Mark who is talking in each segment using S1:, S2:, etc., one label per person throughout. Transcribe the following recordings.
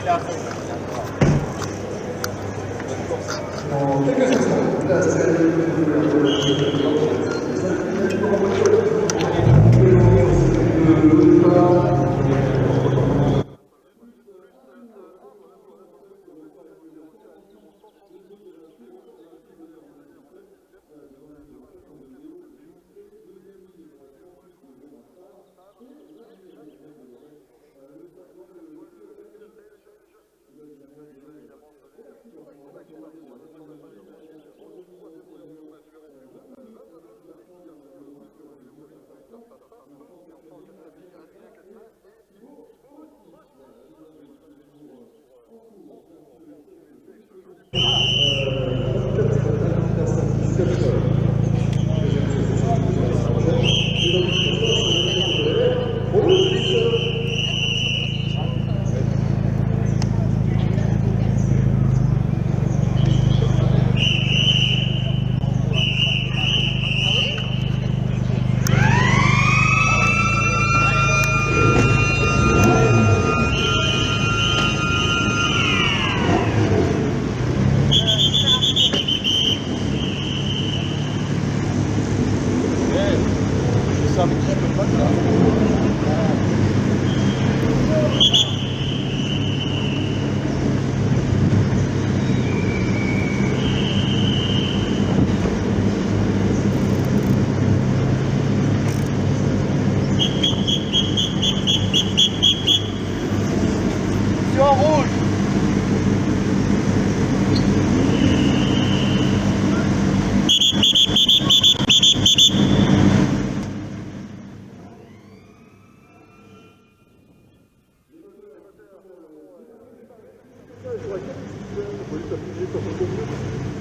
S1: En quelques instants, la cérémonie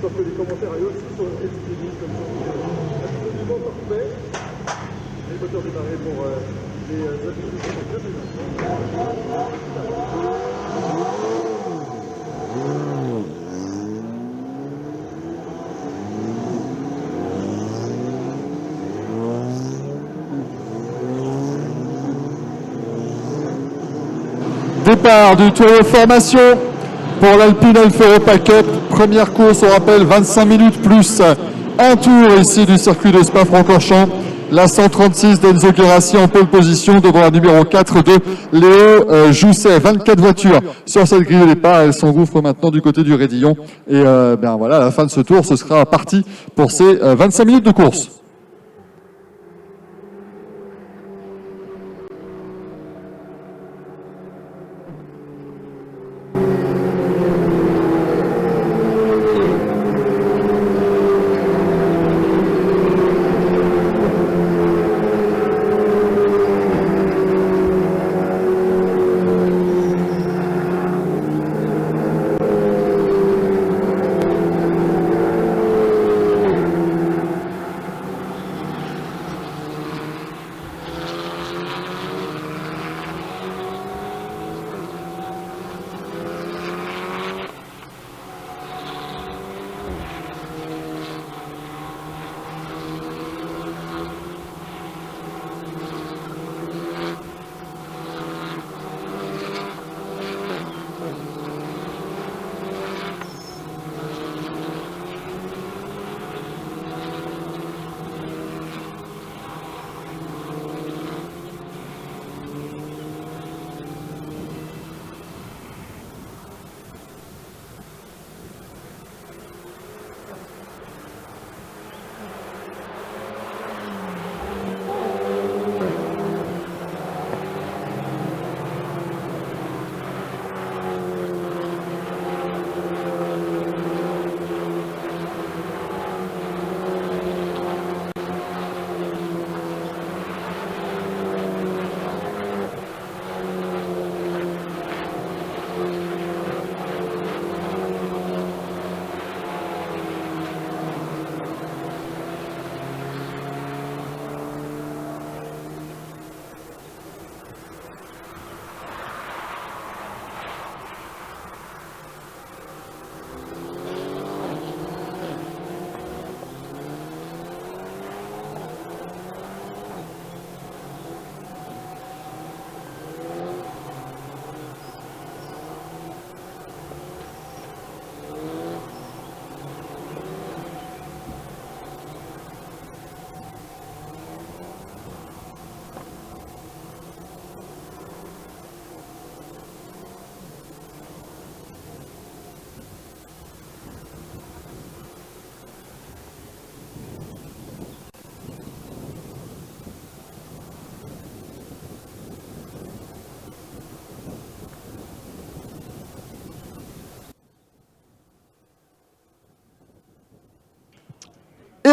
S1: sauf que les commentaires ailleurs aussi sont exprimés comme ça. Absolument parfait. Les moteurs démarrés pour les attributions de bien.
S2: Départ du tour de formation pour l'Alpine Alfa Europa Cup. Première course, on rappelle, 25 minutes plus un tour ici du circuit de Spa-Francorchamps. La 136 d'Enzo Guerassi en pole position devant la numéro 4 de Léo Jousset. 24 voitures sur cette grille de départ. Elle s'engouffre maintenant du côté du Raidillon. Et ben voilà, à la fin de ce tour, ce sera parti pour ces 25 minutes de course.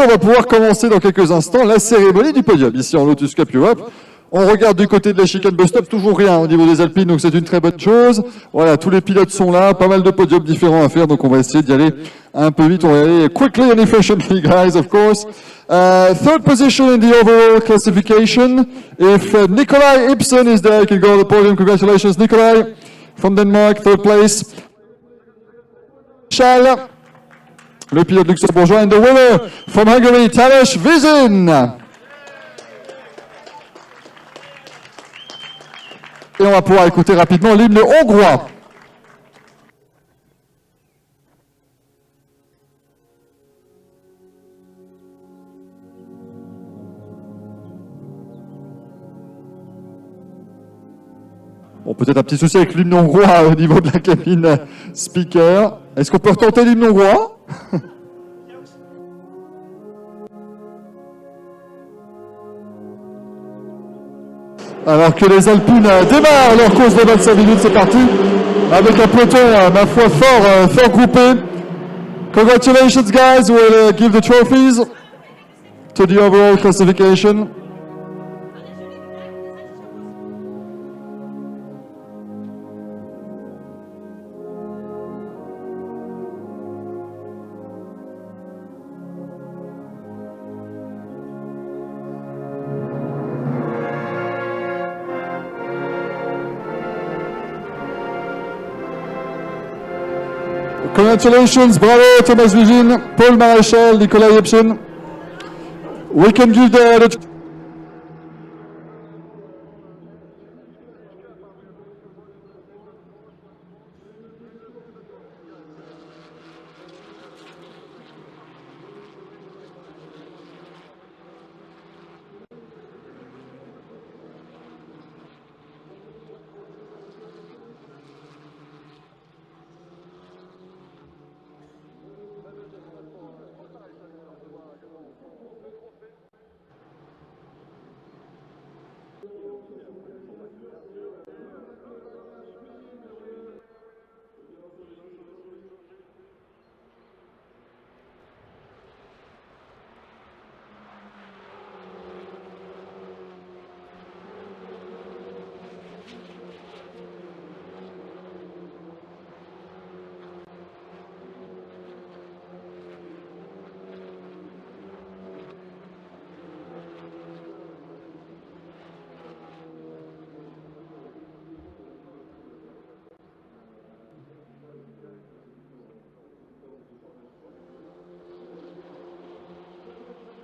S2: on va pouvoir commencer dans quelques instants la cérémonie du podium, ici en Lotus Cup Europe. On regarde du côté de la chicane bus stop, toujours rien au niveau des Alpines, donc c'est une très bonne chose. Voilà, tous les pilotes sont là, pas mal de podiums différents à faire, donc on va essayer d'y aller un peu vite. On va y aller quickly and efficiently, guys, of course. Third position in the overall classification. If Nikolai Ibsen is there, he can go to the podium. Congratulations, Nikolai, from Denmark, third place. Charles, le pilote luxembourgeois, and the winner from Hungary, Tamás Vizin. Et on va pouvoir écouter rapidement l'hymne hongrois. Bon, peut-être un petit souci avec l'hymne hongrois au niveau de la cabine speaker. Est-ce qu'on peut retenter l'hymne hongrois ? Alors que les Alpines démarrent leur course de 25 minutes, c'est parti, avec un peloton, ma foi, fort groupé. Congratulations, guys, we'll give the trophies to the overall classification. Congratulations, bravo Tamás Vizin, Paul Maréchal, Nikolai Ibsen. We can give the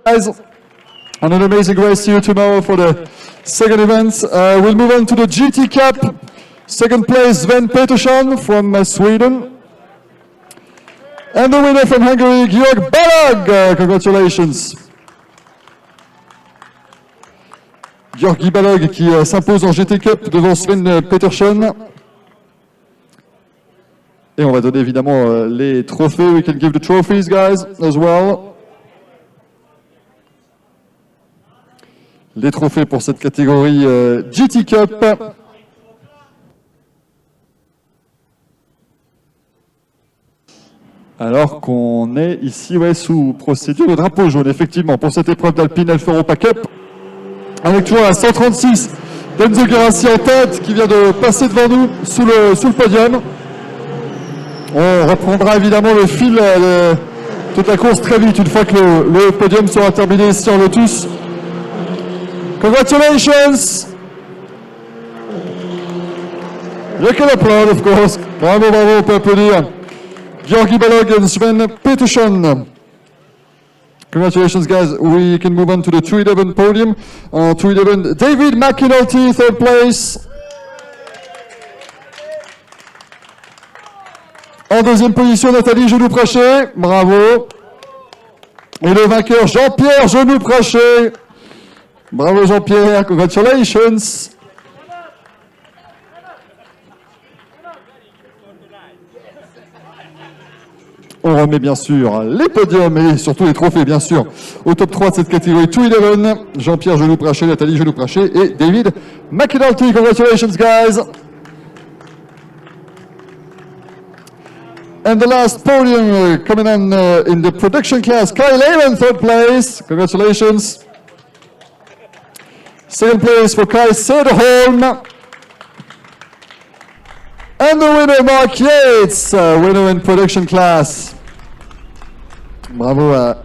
S2: guys, and an amazing race to you tomorrow for the second event. We'll move on to the GT Cup. Second place, Sven Petersson from Sweden. And the winner from Hungary, Georg Balog. Congratulations. Georgi Balog qui s'impose en GT Cup devant Sven Petersson. Et on va donner évidemment les trophées. We can give the trophies, guys, as well. Les trophées pour cette catégorie GT Cup. Alors qu'on est ici sous procédure de drapeau jaune, effectivement, pour cette épreuve d'Alpine Alfa Europa Cup. Avec toujours la 136 d'Enzo Guerassi en tête, qui vient de passer devant nous sous le podium. On reprendra évidemment le fil de toute la course très vite, une fois que le podium sera terminé ici en Lotus. Congratulations! You can applaud, of course. Bravo, on peut applaudir. Georgi Balog and Sven Petersson. Congratulations, guys. We can move on to the 211 podium. 211, David McAnulty, third place. En deuxième position, Nathalie Genoux-Praché. Bravo. Et le vainqueur, Jean-Pierre Genoux-Praché. Bravo Jean-Pierre, congratulations. On remet bien sûr les podiums et surtout les trophées, bien sûr, au top 3 de cette catégorie 211. Jean-Pierre Genoux-Praché, Nathalie Genoux-Praché et David McAnulty. Congratulations, guys. And the last podium coming on in the production class, Kyle Lehman, third place. Congratulations. Second place for Kai Söderholm. And the winner, Mark Yates, winner in production class. Bravo.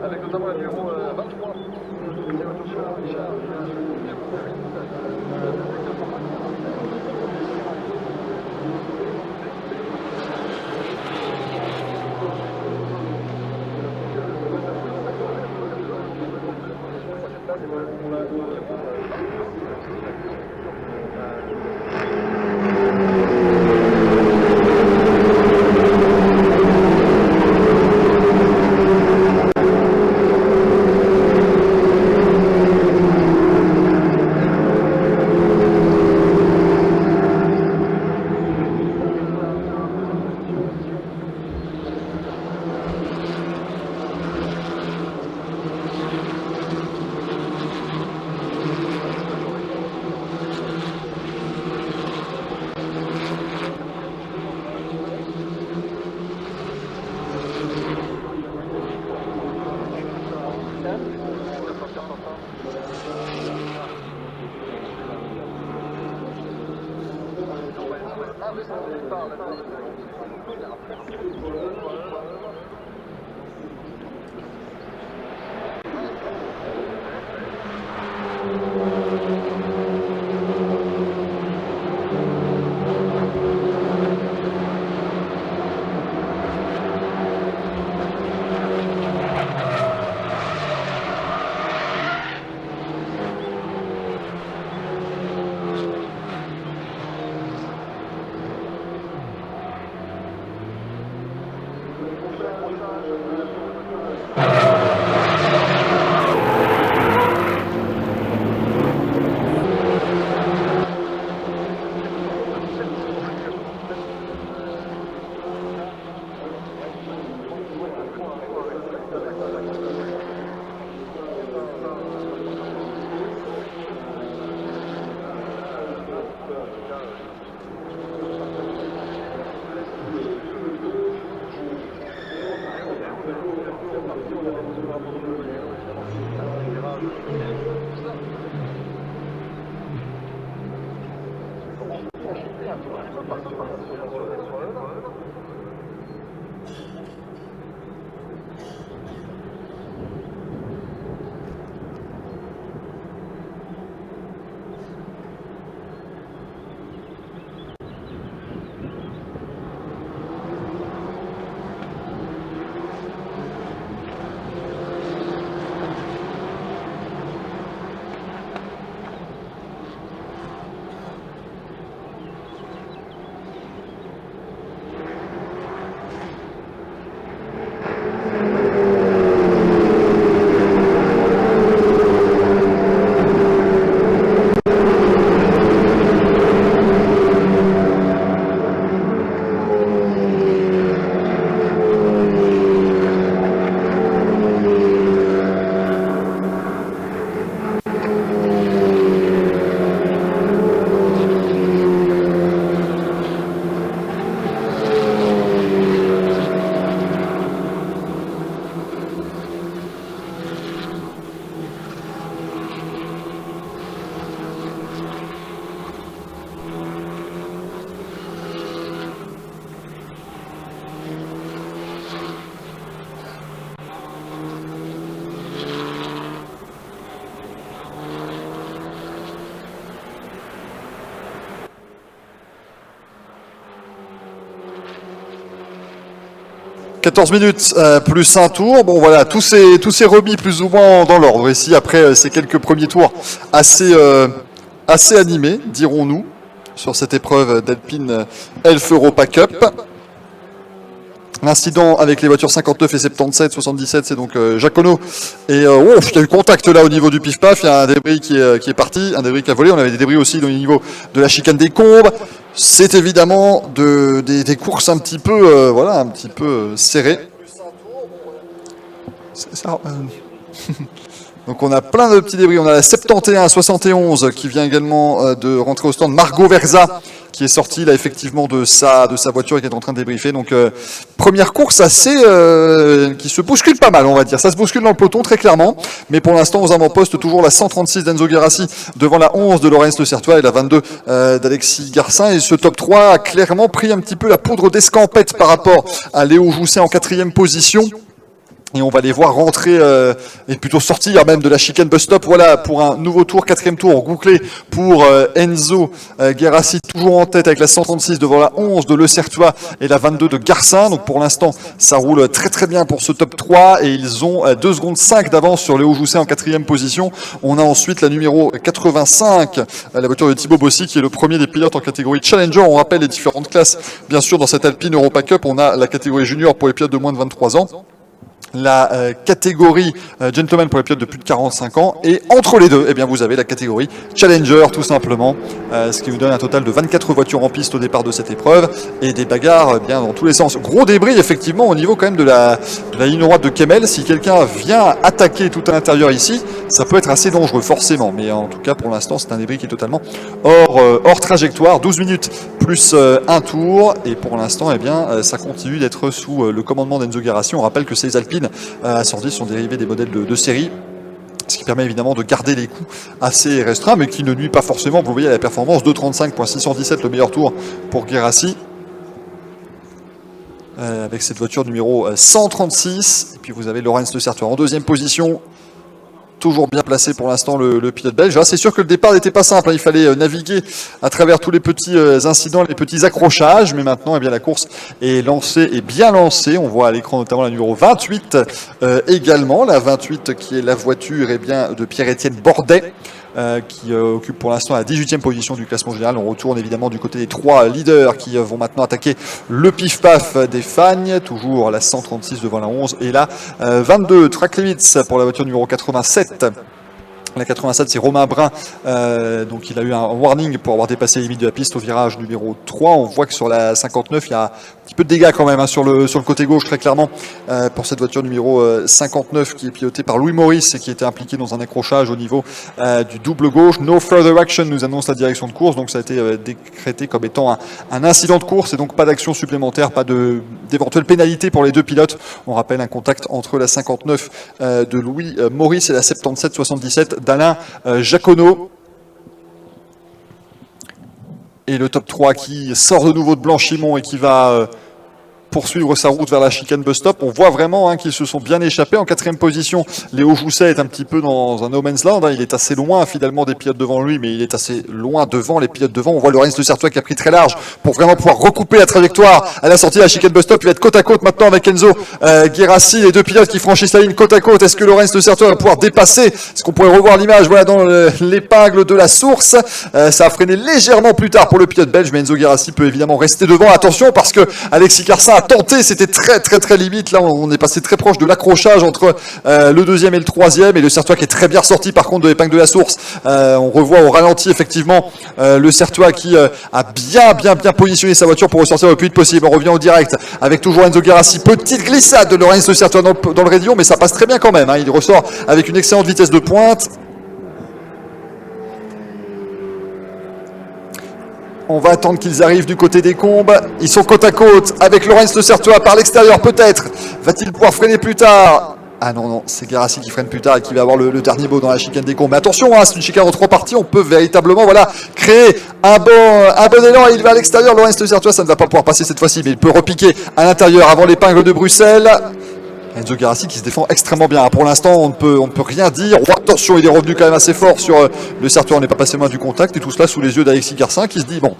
S1: Avec notamment le numéro 23.
S2: 14 minutes plus un tour. Bon voilà, tous ces remis plus ou moins dans l'ordre ici après ces quelques premiers tours assez animés, dirons-nous, sur cette épreuve d'Alpine Elf Europa Cup. L'incident avec les voitures 59 et 77, 77, c'est donc Jacono. Et il y a eu contact là au niveau du pif-paf. Il y a un débris qui est parti, un débris qui a volé. On avait des débris aussi au niveau de la chicane des Combes. C'est évidemment des courses un petit peu, un petit peu serrées. Donc on a plein de petits débris. On a la 71-71 qui vient également de rentrer au stand. Margot Verza qui est sorti là effectivement de sa voiture et qui est en train de débriefer. Donc première course assez qui se bouscule pas mal, on va dire. Ça se bouscule dans le peloton très clairement. Mais pour l'instant aux avant-postes, toujours la 136 d'Enzo Guerassi devant la 11 de Laurence Le Certois et la 22 d'Alexis Garcin. Et ce top 3 a clairement pris un petit peu la poudre d'escampette par rapport à Léo Jousset en 4e position. Et on va les voir rentrer et plutôt sortir même de la chicane bus stop. Voilà pour un nouveau tour, 4e tour bouclé pour Enzo Guerassi, toujours en tête avec la 136 devant la 11 de Le Certois et la 22 de Garcin. Donc pour l'instant, ça roule très très bien pour ce top 3 et ils ont 2 secondes 5 d'avance sur Léo Jousset en 4e position. On a ensuite la numéro 85, la voiture de Thibaut Bossy qui est le premier des pilotes en catégorie Challenger. On rappelle les différentes classes. Bien sûr, dans cette Alpine Europa Cup, on a la catégorie junior pour les pilotes de moins de 23 ans. La catégorie Gentleman pour les pilotes de plus de 45 ans et entre les deux, eh bien, vous avez la catégorie Challenger tout simplement, ce qui vous donne un total de 24 voitures en piste au départ de cette épreuve et des bagarres bien dans tous les sens. Gros débris effectivement au niveau quand même de la ligne droite de Kemmel. Si quelqu'un vient attaquer tout à l'intérieur ici, ça peut être assez dangereux forcément, mais en tout cas pour l'instant c'est un débris qui est totalement hors trajectoire. 12 minutes plus un tour et pour l'instant eh bien ça continue d'être sous le commandement d'Enzo Guerassi. On rappelle que ces Alpines assortis sont dérivés des modèles de série, ce qui permet évidemment de garder les coûts assez restreints, mais qui ne nuit pas forcément, vous voyez, à la performance. 2.35.617, le meilleur tour pour Guerassi, avec cette voiture numéro 136. Et puis vous avez Laurence Le Certois en 2e position, toujours bien placé pour l'instant le pilote belge. C'est sûr que le départ n'était pas simple, hein. Il fallait naviguer à travers tous les petits incidents, les petits accrochages, mais maintenant eh bien, la course est lancée et bien lancée. On voit à l'écran notamment la numéro 28 également, la 28 qui est la voiture eh bien, de Pierre-Étienne Bordet. Qui occupe pour l'instant la 18e position du classement général. On retourne évidemment du côté des 3 leaders qui vont maintenant attaquer le pif-paf des Fagnes, toujours la 136 devant la 11 et la 22 Track Limits pour la voiture numéro 87. La 87, c'est Romain Brun, donc il a eu un warning pour avoir dépassé les limites de la piste au virage numéro 3. On voit que sur la 59, il y a un petit peu de dégâts quand même hein, sur le côté gauche, très clairement, pour cette voiture numéro 59 qui est pilotée par Louis Maurice et qui était impliqué dans un accrochage au niveau du double gauche. No further action nous annonce la direction de course, donc ça a été décrété comme étant un incident de course et donc pas d'action supplémentaire, pas d'éventuelle pénalité pour les deux pilotes. On rappelle un contact entre la 59 de Louis Maurice et la 77-77 d'Alain Jacono. Et le top 3 qui sort de nouveau de Blanchimont et qui va poursuivre sa route vers la chicane bus stop. On voit vraiment qu'ils se sont bien échappés. En 4e position, Léo Jousset est un petit peu dans un no man's land. Il est assez loin finalement des pilotes devant lui, mais il est assez loin devant les pilotes devant. On voit Lorenz de Certois qui a pris très large pour vraiment pouvoir recouper la trajectoire à la sortie de la chicane bus stop. Il va être côte à côte maintenant avec Enzo Guerassi, les deux pilotes qui franchissent la ligne côte à côte. Est-ce que Lorenz de Certois va pouvoir dépasser? Est-ce qu'on pourrait revoir l'image voilà, dans l'épingle de la source? Ça a freiné légèrement plus tard pour le pilote belge, mais Enzo Guerassi peut évidemment rester devant. Attention parce que Alexis Carsin a tenté, c'était très limite. Là, on est passé très proche de l'accrochage entre le 2e et le 3e, et le Certois qui est très bien sorti par contre de l'épingle de la source. On revoit au ralenti effectivement le Certois qui a bien positionné sa voiture pour ressortir le plus vite possible. On revient au direct avec toujours Enzo Guerassi. Petite glissade de Lorenz de Certois dans le rayon, mais ça passe très bien quand même. Il ressort avec une excellente vitesse de pointe. On va attendre qu'ils arrivent du côté des combes. Ils sont côte à côte avec Lorenz de Certois par l'extérieur peut-être. Va-t-il pouvoir freiner plus tard? Ah non, c'est Guerassi qui freine plus tard et qui va avoir le dernier mot dans la chicane des combes. Mais attention, c'est une chicane en 3 parties. On peut véritablement créer un bon élan. Et il va à l'extérieur. Lorenz de Certois, ça ne va pas pouvoir passer cette fois-ci, mais il peut repiquer à l'intérieur avant l'épingle de Bruxelles. Enzo Guerassi qui se défend extrêmement bien. Pour l'instant, on ne peut rien dire. Oh, attention, il est revenu quand même assez fort sur le Certois. On n'est pas passé loin du contact. Et tout cela sous les yeux d'Alexis Carsin qui se dit, bon,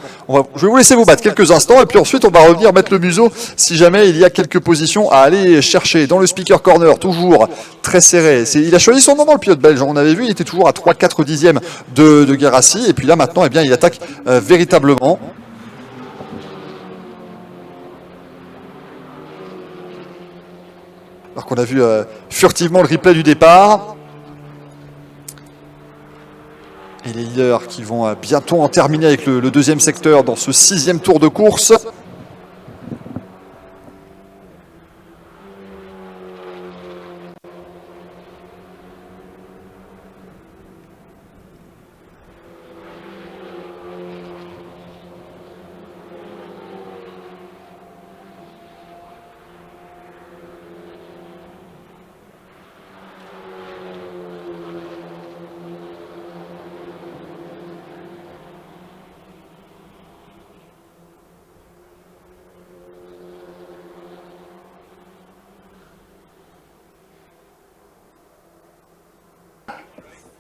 S2: je vais vous laisser vous battre quelques instants. Et puis ensuite, on va revenir mettre le museau si jamais il y a quelques positions à aller chercher. Dans le speaker corner, toujours très serré. Il a choisi son moment, le pilote belge. On avait vu, il était toujours à 3-4 dixièmes de Guerassi. Et puis là, maintenant, il attaque véritablement. Alors qu'on a vu furtivement le replay du départ. Et les leaders qui vont bientôt en terminer avec le 2e secteur dans ce 6e tour de course.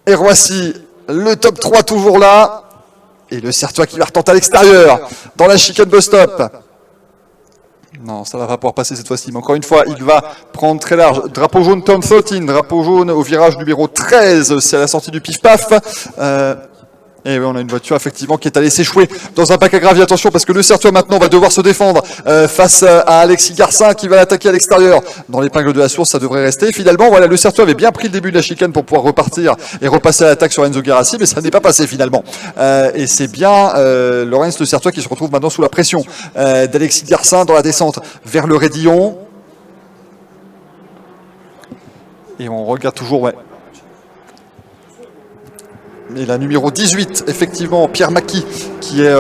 S2: Et voici le top 3 toujours là. Et le Certois qui va retenter à l'extérieur dans la chicane bus stop. Non, ça ne va pas pouvoir passer cette fois-ci. Mais encore une fois, il va prendre très large. Drapeau jaune turn 13, drapeau jaune au virage numéro 13. C'est à la sortie du pif-paf. Et oui, on a une voiture effectivement qui est allée s'échouer dans un bac à gravier. Attention parce que le Certois maintenant va devoir se défendre face à Alexis Carsin qui va l'attaquer à l'extérieur. Dans l'épingle de la source, ça devrait rester. Finalement, voilà, le Certois avait bien pris le début de la chicane pour pouvoir repartir et repasser à l'attaque sur Enzo Guerassi, mais ça n'est pas passé finalement. Et c'est bien Lorenz de Certois qui se retrouve maintenant sous la pression d'Alexis Carsin dans la descente vers le raidillon. Et on regarde toujours, ouais. Et la numéro 18, effectivement, Pierre Macchi, qui est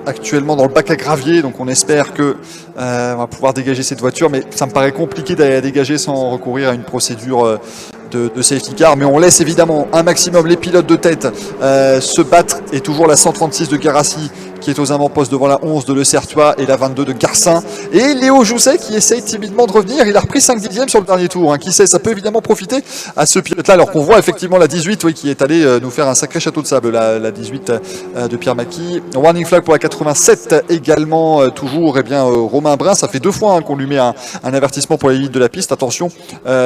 S2: actuellement dans le bac à gravier. Donc on espère que on va pouvoir dégager cette voiture. Mais ça me paraît compliqué d'aller la dégager sans recourir à une procédure de safety car. Mais on laisse évidemment un maximum les pilotes de tête se battre. Et toujours la 136 de Guerassi qui est aux avant-postes devant la 11 de Le Certois et la 22 de Carsin. Et Léo Jousset qui essaye timidement de revenir. Il a repris 5 dixièmes sur le dernier tour. Qui sait, ça peut évidemment profiter à ce pilote-là. Alors qu'on voit effectivement la 18 oui, qui est allée nous faire un sacré château de sable. La 18 de Pierre Macchi. Warning flag pour la 87 également. Toujours Romain Brun. Ça fait 2 fois qu'on lui met un avertissement pour les limites de la piste. Attention,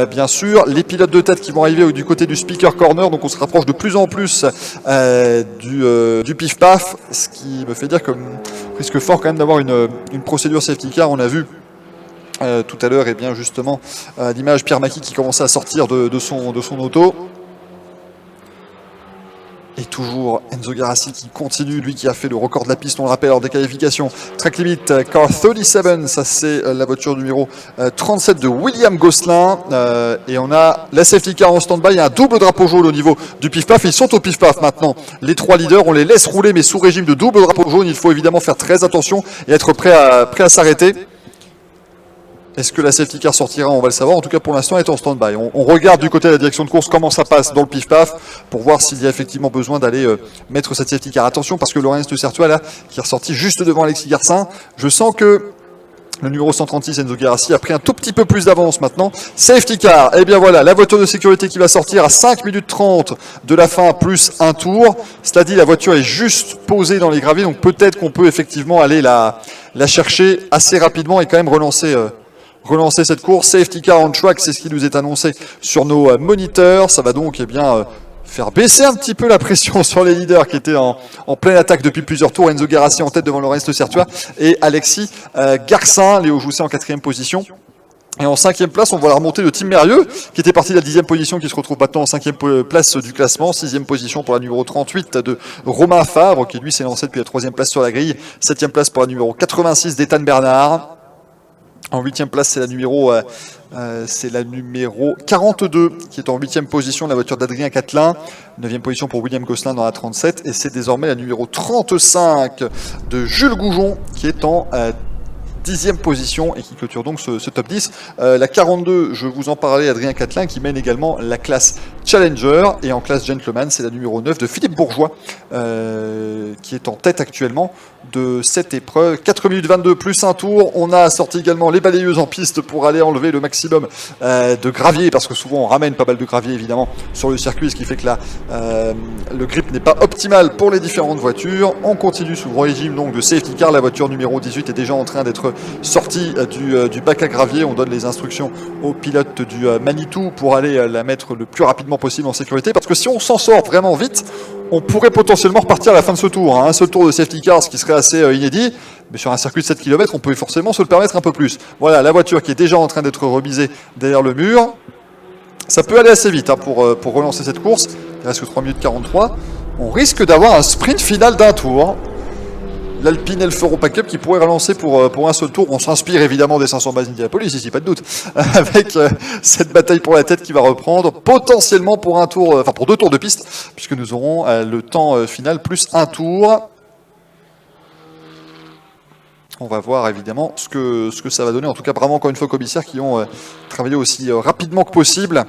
S2: bien sûr. Les pilotes de tête qui vont arriver du côté du speaker corner. Donc on se rapproche de plus en plus du pif-paf. Ce qui me fait dire qu'on risque fort quand même d'avoir une procédure safety car. On a vu tout à l'heure, et bien justement, l'image Pierre Macchi qui commençait à sortir de son auto. Et toujours Enzo Guerassi qui continue, lui qui a fait le record de la piste, on le rappelle, hors des qualifications. Track limit, car 37, ça c'est la voiture numéro 37 de William Gosselin. Et on a la safety car en stand-by, il y a un double drapeau jaune au niveau du pif-paf. Ils sont au pif-paf maintenant. Les 3 leaders, on les laisse rouler, mais sous régime de double drapeau jaune, il faut évidemment faire très attention et être prêt à s'arrêter. Est-ce que la safety car sortira? On va le savoir. En tout cas, pour l'instant, elle est en stand-by. On regarde du côté de la direction de course comment ça passe dans le pif-paf pour voir s'il y a effectivement besoin d'aller mettre cette safety car. Attention, parce que Lorenz de Certua, là, qui est ressorti juste devant Alexis Garcin, je sens que le numéro 136, Enzo Guerassi, a pris un tout petit peu plus d'avance maintenant. Safety car, et bien voilà, la voiture de sécurité qui va sortir à 5 minutes 30 de la fin, plus un tour. Cela dit, la voiture est juste posée dans les graviers, donc peut-être qu'on peut effectivement aller la chercher assez rapidement et quand même relancer cette course. Safety car on track, c'est ce qui nous est annoncé sur nos moniteurs. Ça va donc faire baisser un petit peu la pression sur les leaders qui étaient en pleine attaque depuis plusieurs tours. Enzo Guerassi en tête devant Lorenz de Certua et Alexis Garcin. Léo Jousset en 4e position. Et en 5e place, on va remonter le team Mérieux, qui était parti de la 10e position, qui se retrouve maintenant en 5e place du classement. 6e position pour la numéro 38 de Romain Favre, qui lui s'est lancé depuis la 3e place sur la grille. 7e place pour la numéro 86 d'Ethan Bernard. En 8e place, c'est la numéro 42 qui est en 8e position, la voiture d'Adrien Catelin. 9e position pour William Gosselin dans la 37. Et c'est désormais la numéro 35 de Jules Goujon qui est en 10e position et qui clôture donc ce top 10. La 42, je vous en parlais, Adrien Catelin, qui mène également la classe Challenger. Et en classe Gentleman, c'est la numéro 9 de Philippe Bourgeois, qui est en tête actuellement de cette épreuve. 4 minutes 22 plus un tour. On a sorti également les balayeuses en piste pour aller enlever le maximum de gravier, parce que souvent on ramène pas mal de gravier évidemment sur le circuit, ce qui fait que là le grip n'est pas optimal pour les différentes voitures. On continue sous régime donc de safety car. La voiture numéro 18 est déjà en train d'être sortie du bac à gravier. On donne les instructions au pilote du Manitou pour aller la mettre le plus rapidement possible en sécurité, parce que si on s'en sort vraiment vite, on pourrait potentiellement repartir à la fin de ce tour. Un seul tour de safety car, ce qui serait assez inédit. Mais sur un circuit de 7 km, on peut forcément se le permettre un peu plus. Voilà, la voiture qui est déjà en train d'être remisée derrière le mur. Ça peut aller assez vite pour relancer cette course. Il reste que 3 minutes 43. On risque d'avoir un sprint final d'un tour. L'Alpine Elf Europa Cup qui pourrait relancer pour un seul tour. On s'inspire évidemment des 500 bases d'Indianapolis, ici pas de doute, avec cette bataille pour la tête qui va reprendre potentiellement pour pour 2 tours de piste, puisque nous aurons le temps final plus un tour. On va voir évidemment ce que ça va donner. En tout cas, bravo encore une fois aux commissaires qui ont travaillé aussi rapidement que possible,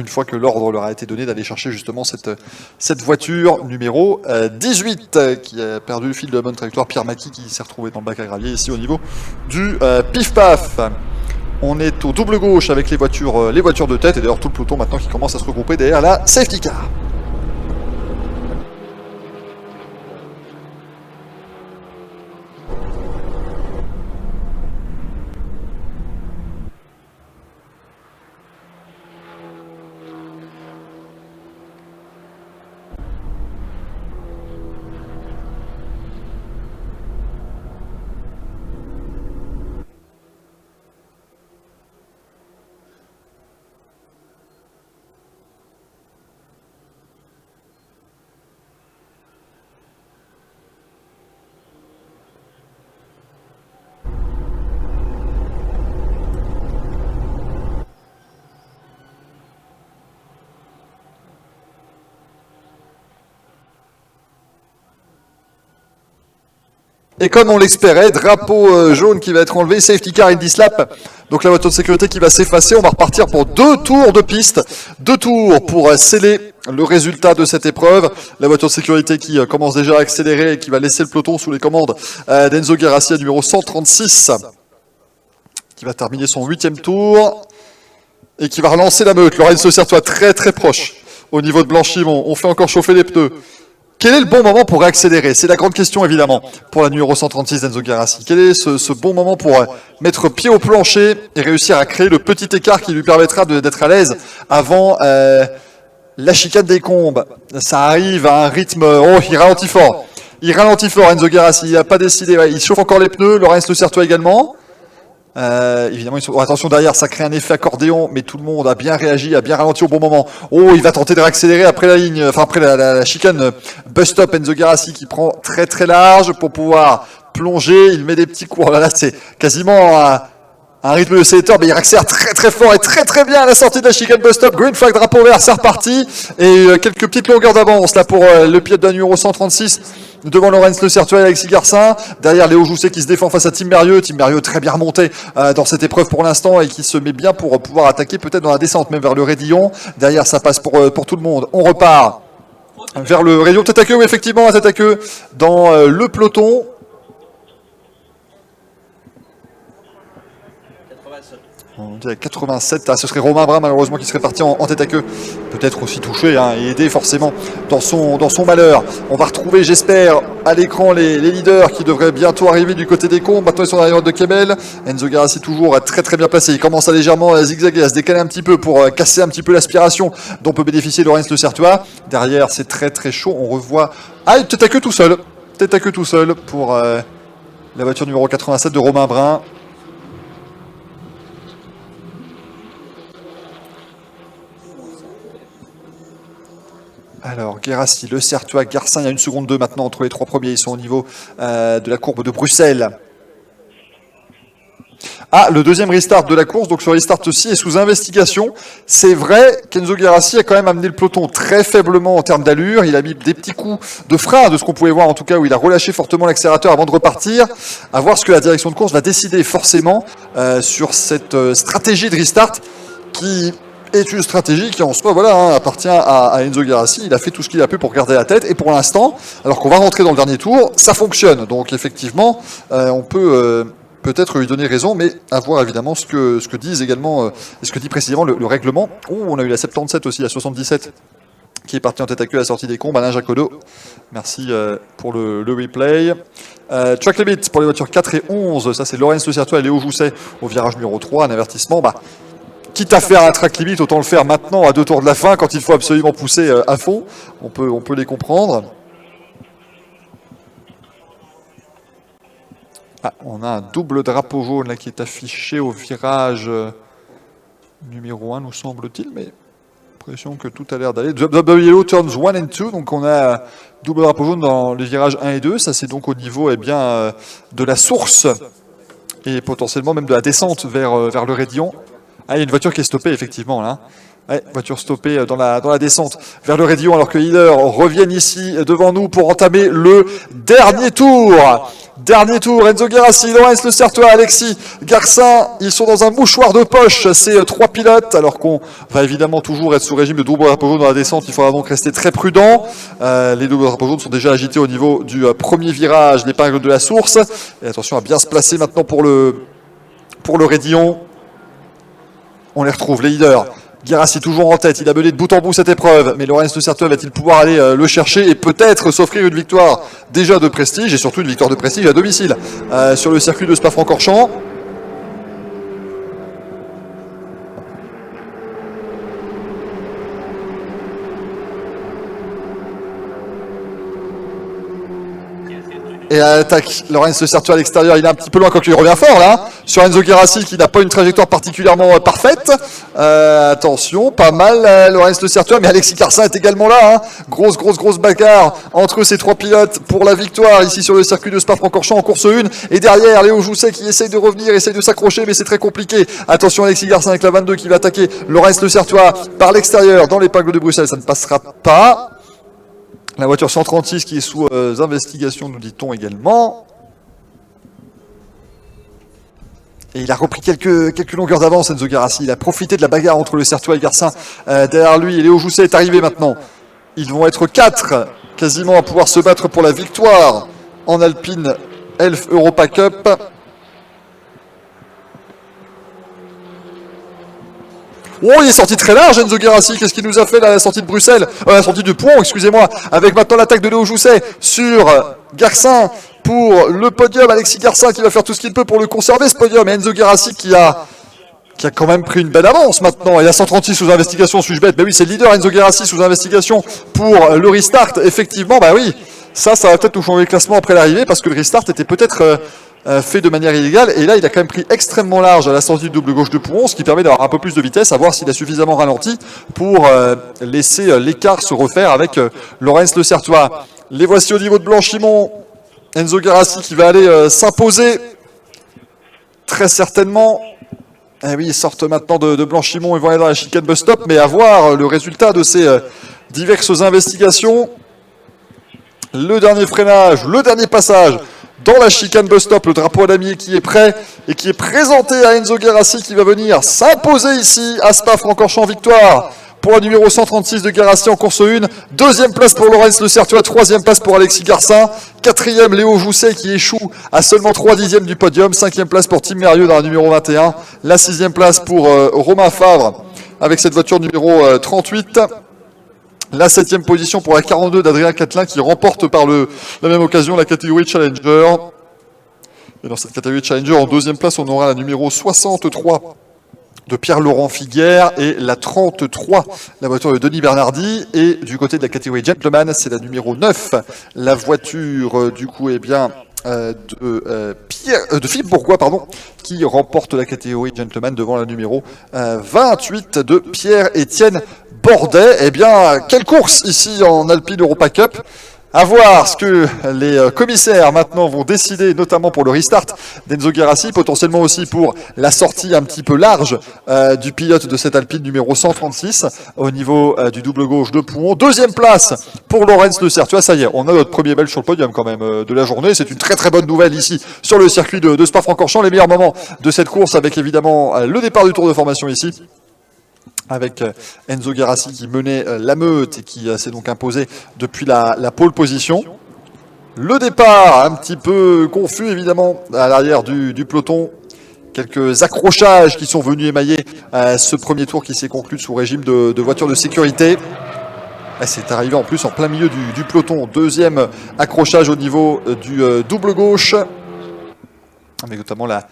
S2: une fois que l'ordre leur a été donné d'aller chercher justement cette voiture numéro 18 qui a perdu le fil de la bonne trajectoire. Pierre Maki qui s'est retrouvé dans le bac à gravier ici au niveau du pif-paf. On est au double gauche avec les voitures de tête, et d'ailleurs tout le peloton maintenant qui commence à se regrouper derrière la safety car. Et comme on l'espérait, drapeau jaune qui va être enlevé, safety car in this lap. Donc la voiture de sécurité qui va s'effacer. On va repartir pour 2 tours de piste. 2 tours pour sceller le résultat de cette épreuve. La voiture de sécurité qui commence déjà à accélérer et qui va laisser le peloton sous les commandes d'Enzo Guerassi, numéro 136, qui va terminer son 8e tour et qui va relancer la meute. Lorenz de Certua très très proche au niveau de Blanchimont. On fait encore chauffer les pneus. Quel est le bon moment pour réaccélérer? C'est la grande question évidemment pour la numéro 136 d'Enzo Guerassi. Quel est ce bon moment pour mettre pied au plancher et réussir à créer le petit écart qui lui permettra d'être à l'aise avant la chicane des Combes? Ça arrive à un rythme... Oh, il ralentit fort. Il ralentit fort Enzo Guerassi. Il n'a pas décidé. Ouais, il chauffe encore les pneus. Lorenz de Certua également. Évidemment, attention derrière, ça crée un effet accordéon, mais tout le monde a bien réagi, a bien ralenti au bon moment. Oh, il va tenter de réaccélérer après la ligne, après la chicane bus stop. Enzo Guerassi qui prend très très large pour pouvoir plonger. Il met des petits coups. Là, c'est quasiment un rythme de sélecteur, mais il accélère très très fort et très très bien à la sortie de la chicane bus stop. Green flag, drapeau vert, c'est reparti. Et quelques petites longueurs d'avance là pour le pilote de la numéro 136. devant Laurens Le Certuel et Alexis Garcin. Derrière Léo Jousset qui se défend face à Tim Mérieux. Tim Mérieux très bien remonté dans cette épreuve pour l'instant et qui se met bien pour pouvoir attaquer peut-être dans la descente, même vers le Raidillon. Derrière, ça passe pour tout le monde. On repart vers le Raidillon. Tête à queue, oui, effectivement, tête à queue dans le peloton. 87, ce serait Romain Brun malheureusement qui serait parti en tête à queue, peut-être aussi touché et aidé forcément dans son malheur. On va retrouver, j'espère, à l'écran les leaders qui devraient bientôt arriver du côté des combes. Maintenant ils sont dans la ligne de Kemel. Enzo Garassi toujours très très bien placé, il commence à légèrement zigzaguer, à se décaler un petit peu pour casser un petit peu l'aspiration dont peut bénéficier Laurens Le Certuel. Derrière c'est très très chaud, on revoit tête à queue tout seul pour la voiture numéro 87 de Romain Brun. Alors, Guérassi, Le Certuel, Garcin, il y a 1 seconde 2 maintenant entre les 3 premiers. Ils sont au niveau de la courbe de Bruxelles. Le deuxième restart de la course, donc ce restart aussi est sous investigation. C'est vrai qu'Enzo Guérassi a quand même amené le peloton très faiblement en termes d'allure. Il a mis des petits coups de frein, de ce qu'on pouvait voir en tout cas, où il a relâché fortement l'accélérateur avant de repartir. À voir ce que la direction de course va décider forcément sur cette stratégie de restart qui est une stratégie qui en soi appartient à Enzo Guérassi. Il a fait tout ce qu'il a pu pour garder la tête et pour l'instant, alors qu'on va rentrer dans le dernier tour, ça fonctionne. Donc effectivement, on peut peut-être lui donner raison, mais à voir évidemment ce que disent également, ce que dit précisément le règlement. On a eu la 77 aussi, la 77 qui est parti en tête à queue à la sortie des combes, Alain Jacodot. Merci pour le replay. Track limit pour les voitures 4 et 11, ça c'est Laurens Le Certuel et Léo Jousset au virage numéro 3, un avertissement. Quitte à faire un track limit, autant le faire maintenant à 2 tours de la fin, quand il faut absolument pousser à fond. On peut les comprendre. On a un double drapeau jaune là, qui est affiché au virage numéro 1, nous semble-t-il, mais l'impression que tout a l'air d'aller. Double yellow turns 1 and 2, donc on a double drapeau jaune dans les virages 1 et 2. Ça c'est donc au niveau de la source et potentiellement même de la descente vers le Raidillon. Il y a une voiture qui est stoppée, effectivement, là. Voiture stoppée dans la descente vers le Raidillon, alors que les leaders reviennent ici devant nous pour entamer le dernier tour. Dernier tour, Enzo Guérassi, Laurens Le Certuel, Alexis Garcin, ils sont dans un mouchoir de poche, ces 3 pilotes, alors qu'on va évidemment toujours être sous régime de double drapeau jaune dans la descente, il faudra donc rester très prudent. Les doubles drapeaux jaunes sont déjà agités au niveau du premier virage, l'épingle de la source. Et attention à bien se placer maintenant pour le Raidillon. On les retrouve, les leaders. Guérassi toujours en tête, il a mené de bout en bout cette épreuve, mais Laurens Le Certuel va-t-il pouvoir aller le chercher et peut-être s'offrir une victoire déjà de prestige, et surtout une victoire de prestige à domicile sur le circuit de Spa-Francorchamps. Et à l'attaque, Laurens Le Certuel à l'extérieur, il est un petit peu loin, quand il revient fort là, sur Enzo Guérassi qui n'a pas une trajectoire particulièrement parfaite. Attention, pas mal Laurens Le Certuel, mais Alexis Garcin est également là. Grosse bagarre entre ces 3 pilotes pour la victoire ici sur le circuit de Spa-Francorchamps en course 1. Et derrière, Léo Jousset qui essaye de revenir, essaye de s'accrocher, mais c'est très compliqué. Attention Alexis Garcin avec la 22 qui va attaquer Laurens Le Certuel par l'extérieur dans l'épingle de Bruxelles, ça ne passera pas. La voiture 136 qui est sous investigation, nous dit-on également. Et il a repris quelques longueurs d'avance, Enzo Guérassi. Il a profité de la bagarre entre Le Certuel et Garcin derrière lui. Et Léo Jousset est arrivé maintenant. Ils vont être 4 quasiment à pouvoir se battre pour la victoire en Alpine Elf Europa Cup. Il est sorti très large, Enzo Guérassi. Qu'est-ce qu'il nous a fait là, la sortie de Bruxelles, la sortie du pont, excusez-moi. Avec maintenant l'attaque de Léo Jousset sur Garcin pour le podium. Alexis Garcin qui va faire tout ce qu'il peut pour le conserver, ce podium. Et Enzo Guérassi qui a quand même pris une belle avance maintenant. Il y a 136 sous investigation, suis-je bête? Oui, c'est le leader, Enzo Guérassi, sous investigation pour le restart. Effectivement, oui, ça va peut-être nous changer le classement après l'arrivée, parce que le restart était peut-être fait de manière illégale, et là il a quand même pris extrêmement large à la sortie du double gauche de Pouron, ce qui permet d'avoir un peu plus de vitesse, à voir s'il a suffisamment ralenti pour laisser l'écart se refaire avec Laurens Le Certuel. Les voici au niveau de Blanchimont. Enzo Guérassi qui va aller s'imposer très certainement. Oui, ils sortent maintenant de Blanchimont, ils vont aller dans la chicane bus stop, mais à voir le résultat de ces diverses investigations. Le dernier freinage, le dernier passage dans la chicane bus stop, le drapeau à damier qui est prêt et qui est présenté à Enzo Guerassi qui va venir s'imposer ici à Spa-Francorchamps. Victoire pour la numéro 136 de Guerassi en course 1. Deuxième place pour Laurens Le Certuat. Troisième place pour Alexis Garcin. Quatrième, Léo Jousset qui échoue à seulement 3 dixièmes du podium. Cinquième place pour Tim Mérieux dans la numéro 21. La sixième place pour Romain Favre avec cette voiture numéro 38. La 7e position pour la 42 d'Adrien Catelin qui remporte par la même occasion la catégorie Challenger. Et dans cette catégorie Challenger, en deuxième place, on aura la numéro 63 de Pierre-Laurent Figuère et la 33, la voiture de Denis Bernardi. Et du côté de la catégorie Gentleman, c'est la numéro 9, la voiture du coup, eh bien, de Philippe Bourgois, qui remporte la catégorie Gentleman devant la numéro 28 de Pierre-Étienne Bordet. Eh bien, quelle course ici en Alpine Europa Cup. À voir ce que les commissaires maintenant vont décider, notamment pour le restart d'Enzo Guerassi, potentiellement aussi pour la sortie un petit peu large du pilote de cette Alpine numéro 136 au niveau du double gauche de Pouhon. Deuxième place pour Laurens Le Certuat. Ça y est, on a notre premier belge sur le podium quand même de la journée. C'est une très très bonne nouvelle ici sur le circuit de Spa-Francorchamps. Les meilleurs moments de cette course avec évidemment le départ du tour de formation ici, avec Enzo Guerassi qui menait la meute et qui s'est donc imposé depuis la pole position. Le départ un petit peu confus évidemment à l'arrière du peloton. Quelques accrochages qui sont venus émailler ce premier tour qui s'est conclu sous régime de voiture de sécurité. C'est arrivé en plus en plein milieu du peloton. Deuxième accrochage au niveau du double gauche, avec notamment la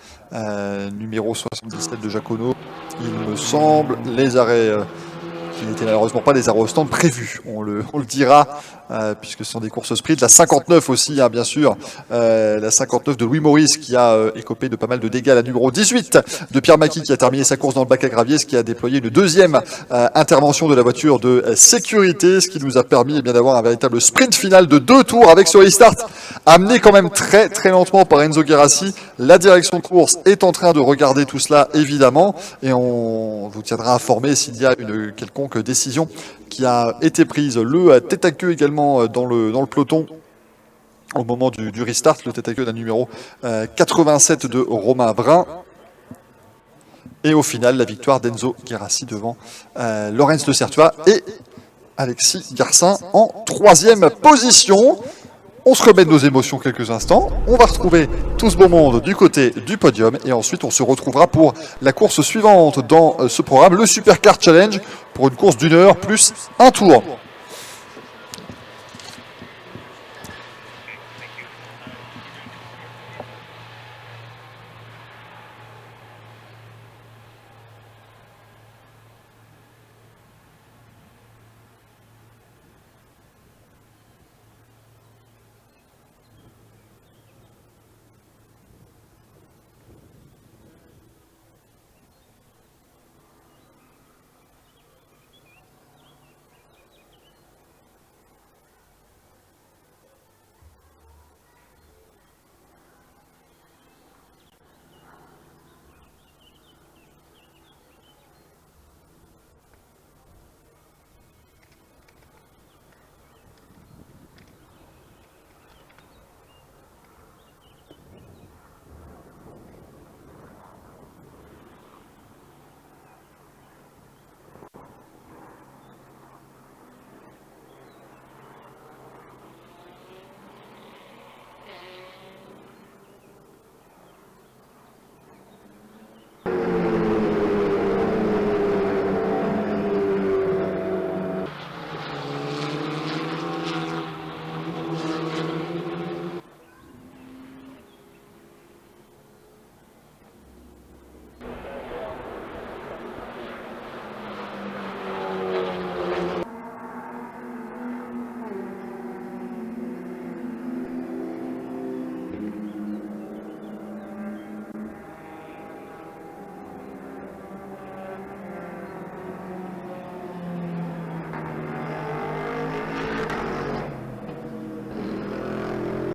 S2: numéro 77 de Jacono. Il me semble, les arrêts qui n'étaient malheureusement pas les arrêts au stand prévus, on le dira, puisque ce sont des courses sprint. La 59 aussi, hein, bien sûr, la 59 de Louis Maurice qui a écopé de pas mal de dégâts. La numéro 18 de Pierre Maki qui a terminé sa course dans le bac à gravier, ce qui a déployé une deuxième intervention de la voiture de sécurité, ce qui nous a permis eh bien, d'avoir un véritable sprint final de 2 tours avec ce restart amené quand même très très lentement par Enzo Guerassi. La direction de course est en train de regarder tout cela évidemment, et on vous tiendra informé s'il y a une quelconque décision qui a été prise. Le tête à queue également dans le peloton au moment du restart, le tête à queue d'un numéro 87 de Romain Brun. Et au final, la victoire d'Enzo Guerassi devant Laurens Le Certuat et Alexis Garcin en 3e position. On se remet de nos émotions quelques instants, on va retrouver tout ce beau monde du côté du podium et ensuite on se retrouvera pour la course suivante dans ce programme, le Supercar Challenge, pour une course d'1 heure plus un tour.